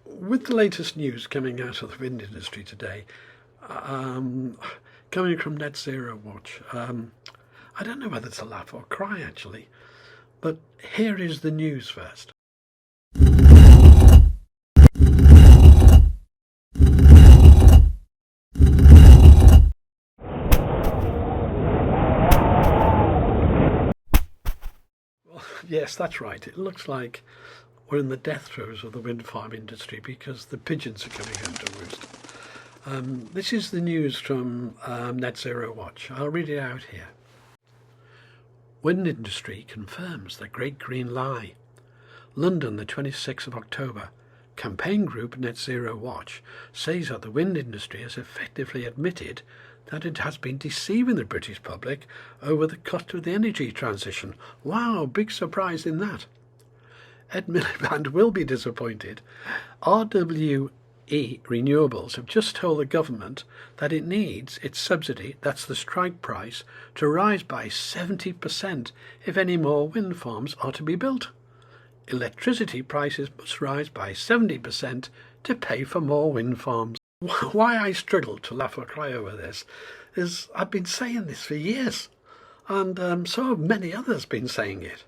With the latest news coming out of the wind industry today, coming from Net Zero Watch, I don't know whether to laugh or cry actually, but here is the news first. Well, yes, that's right. It looks like we're in the death throes of the wind farm industry because the pigeons are coming home to roost. This is the news from Net Zero Watch. I'll read it out here. Wind industry confirms the Great Green Lie. London, the 26th of October. Campaign group Net Zero Watch says that the wind industry has effectively admitted that it has been deceiving the British public over the cut to the energy transition. Wow, big surprise in that. Ed Miliband will be disappointed. RWE Renewables have just told the government that it needs its subsidy, that's the strike price, to rise by 70% if any more wind farms are to be built. Electricity prices must rise by 70% to pay for more wind farms. Why I struggle to laugh or cry over this is I've been saying this for years, and so have many others been saying it.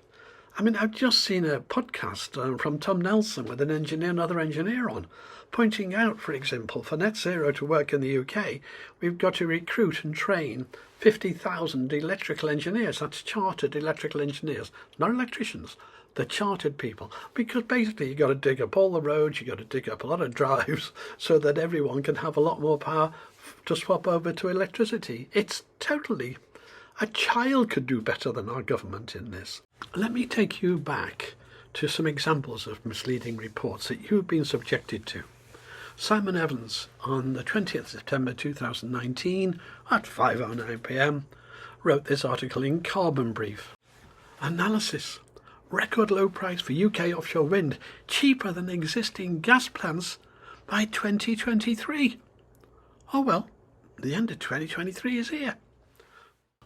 I mean, I've just seen a podcast from Tom Nelson with another engineer on, pointing out, for example, for Net Zero to work in the UK, we've got to recruit and train 50,000 electrical engineers. That's chartered electrical engineers, not electricians, the chartered people. Because basically you've got to dig up all the roads, you've got to dig up a lot of drives so that everyone can have a lot more power to swap over to electricity. It's totally... A child could do better than our government in this. Let me take you back to some examples of misleading reports that you've been subjected to. Simon Evans, on the 20th September 2019 at 5:09 p.m, wrote this article in Carbon Brief. Analysis. Record low price for UK offshore wind, cheaper than existing gas plants by 2023. Oh well, the end of 2023 is here.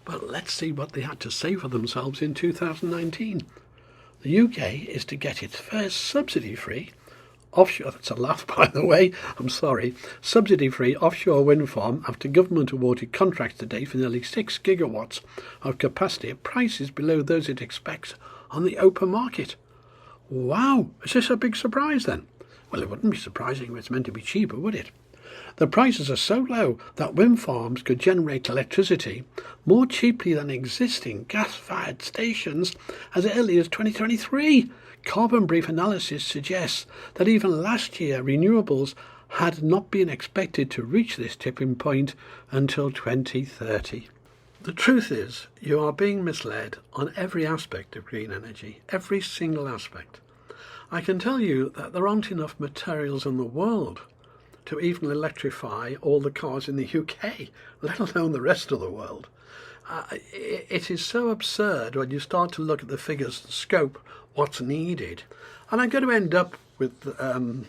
But let's see what they had to say for themselves in 2019. The UK is to get its first subsidy-free offshore, that's a laugh by the way, I'm sorry, subsidy-free offshore wind farm after government awarded contracts today for nearly 6 gigawatts of capacity at prices below those it expects on the open market. Wow, is this a big surprise then? Well, it wouldn't be surprising if it's meant to be cheaper, would it? The prices are so low that wind farms could generate electricity more cheaply than existing gas-fired stations as early as 2023. Carbon Brief analysis suggests that even last year renewables had not been expected to reach this tipping point until 2030. The truth is, you are being misled on every aspect of green energy, every single aspect. I can tell you that there aren't enough materials in the world to even electrify all the cars in the UK, let alone the rest of the world. It is so absurd when you start to look at the figures, the scope, what's needed. And I'm going to end up with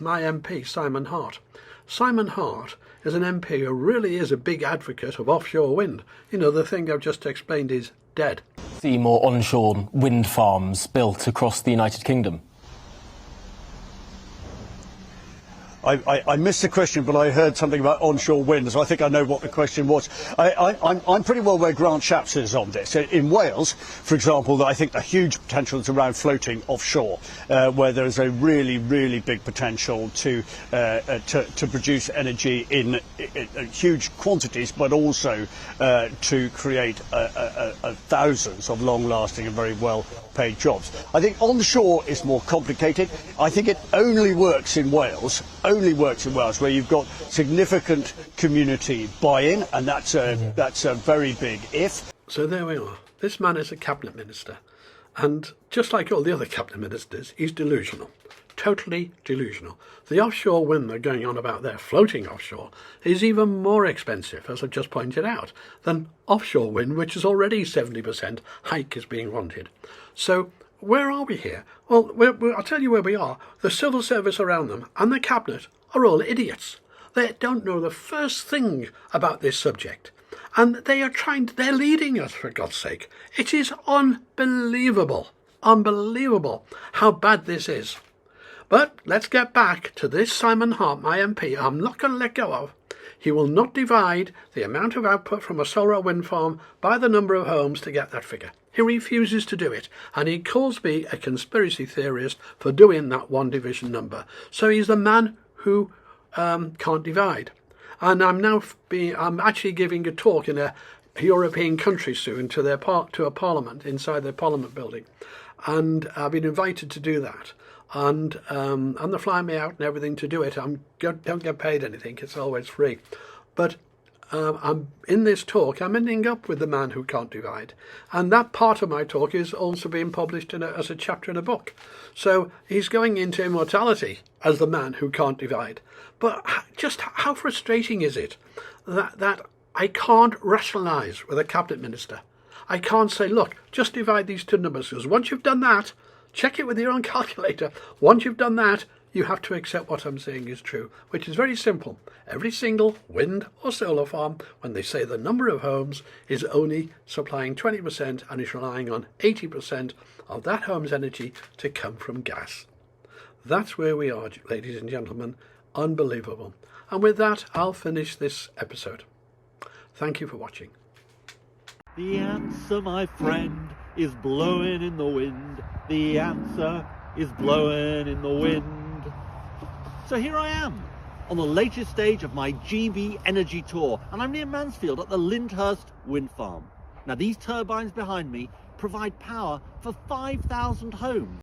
my MP, Simon Hart. Simon Hart is an MP who really is a big advocate of offshore wind. You know, the thing I've just explained is dead. See more onshore wind farms built across the United Kingdom? I missed the question, but I heard something about onshore wind, so I think I know what the question was. I'm pretty well where Grant Shapps is on this. In Wales, for example, I think the huge potential is around floating offshore, where there is a really, really big potential to produce energy in huge quantities, but also to create thousands of long-lasting and very well-paid jobs. I think onshore is more complicated. I think it only works in Wales, where you've got significant community buy-in, and that's a very big if. So there we are. This man is a cabinet minister, and just like all the other cabinet ministers, he's delusional. Totally delusional. The offshore wind they're going on about there, floating offshore, is even more expensive, as I've just pointed out, than offshore wind, which is already 70% hike is being wanted. So where are we here? Well, I'll tell you where we are. The civil service around them and the cabinet are all idiots. They don't know the first thing about this subject. And they're leading us, for God's sake. It is unbelievable how bad this is. But let's get back to this Simon Hart, my MP, I'm not going to let go of. He will not divide the amount of output from a solar wind farm by the number of homes to get that figure. He refuses to do it, and he calls me a conspiracy theorist for doing that one division number. So he's the man who can't divide. And I'm actually giving a talk in a European country soon to a parliament, inside their parliament building, and I've been invited to do that. And they're flying me out and everything to do it. Don't get paid anything, it's always free. But I'm in this talk, I'm ending up with the man who can't divide. And that part of my talk is also being published as a chapter in a book. So he's going into immortality as the man who can't divide. But just how frustrating is it that I can't rationalise with a cabinet minister? I can't say, look, just divide these two numbers, because once you've done that, check it with your own calculator. Once you've done that, you have to accept what I'm saying is true, which is very simple. Every single wind or solar farm, when they say the number of homes, is only supplying 20% and is relying on 80% of that home's energy to come from gas. That's where we are, ladies and gentlemen. Unbelievable. And with that, I'll finish this episode. Thank you for watching. The answer, my friend, is blowing in the wind. The answer is blowing in the wind. So here I am, on the latest stage of my GB Energy Tour, and I'm near Mansfield at the Lyndhurst Wind Farm. Now these turbines behind me provide power for 5,000 homes.